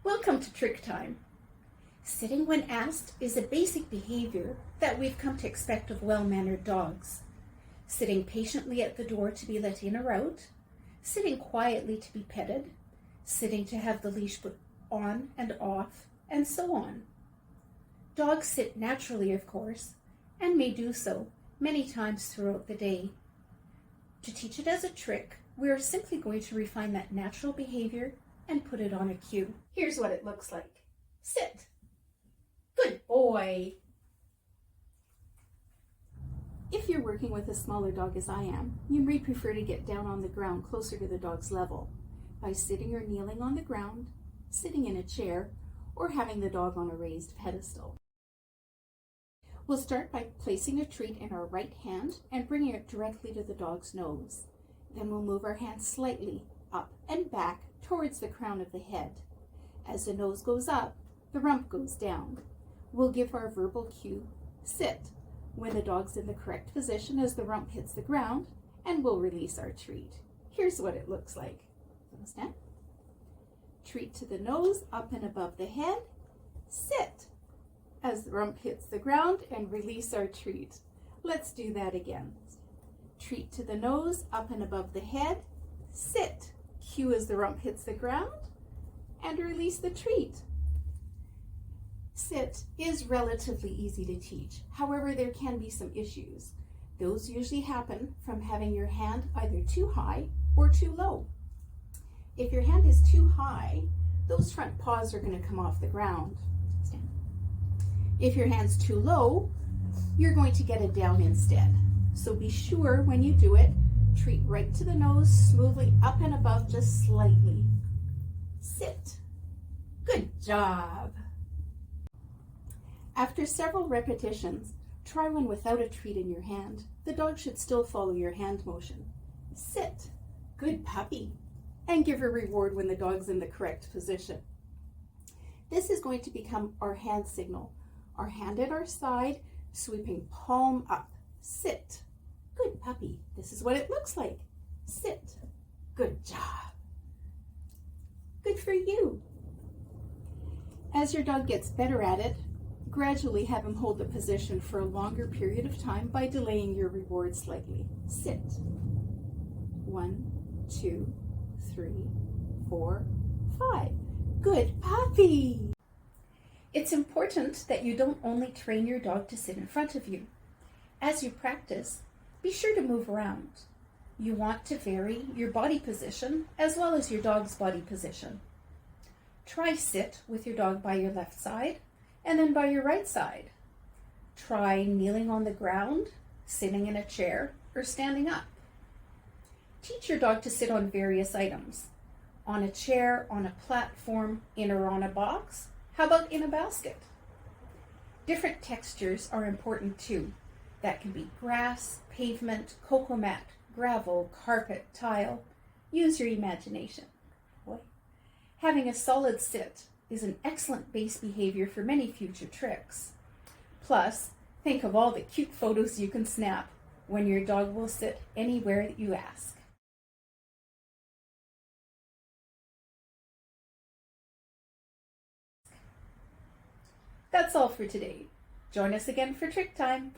Welcome to Trick Time. Sitting when asked is a basic behavior that we've come to expect of well-mannered dogs. Sitting patiently at the door to be let in or out, sitting quietly to be petted, sitting to have the leash put on and off, and so on. Dogs sit naturally, of course, and may do so many times throughout the day. To teach it as a trick, we are simply going to refine that natural behavior and put it on a cue. Here's what it looks like. Sit. Good boy. If you're working with a smaller dog as I am, you may prefer to get down on the ground closer to the dog's level by sitting or kneeling on the ground, sitting in a chair, or having the dog on a raised pedestal. We'll start by placing a treat in our right hand and bringing it directly to the dog's nose. Then we'll move our hand slightly up and back towards the crown of the head. As the nose goes up, the rump goes down. We'll give our verbal cue, sit, when the dog's in the correct position as the rump hits the ground, and we'll release our treat. Here's what it looks like. Stand. Treat to the nose, up and above the head, sit, as the rump hits the ground, and release our treat. Let's do that again. Treat to the nose, up and above the head, sit, cue as the rump hits the ground, and release the treat. Sit is relatively easy to teach. However, there can be some issues. Those usually happen from having your hand either too high or too low. If your hand is too high, those front paws are going to come off the ground. Stand. If your hand's too low, you're going to get it down instead. So be sure when you do it, treat right to the nose, smoothly up and above, just slightly. Sit. Good job. After several repetitions, try one without a treat in your hand. The dog should still follow your hand motion. Sit. Good puppy. And give a reward when the dog's in the correct position. This is going to become our hand signal. Our hand at our side, sweeping palm up. Sit. Good puppy. This is what it looks like. Sit. Good job. Good for you. As your dog gets better at it, gradually have him hold the position for a longer period of time by delaying your reward slightly. Sit. 1, 2, 3, 4, 5. Good puppy. It's important that you don't only train your dog to sit in front of you. As you practice, be sure to move around. You want to vary your body position as well as your dog's body position. Try sit with your dog by your left side and then by your right side. Try kneeling on the ground, sitting in a chair, or standing up. Teach your dog to sit on various items. On a chair, on a platform, in or on a box. How about in a basket? Different textures are important too. That can be grass, pavement, cocoa mat, gravel, carpet, tile. Use your imagination. Having a solid sit is an excellent base behavior for many future tricks. Plus, think of all the cute photos you can snap when your dog will sit anywhere that you ask. That's all for today. Join us again for Trick Time.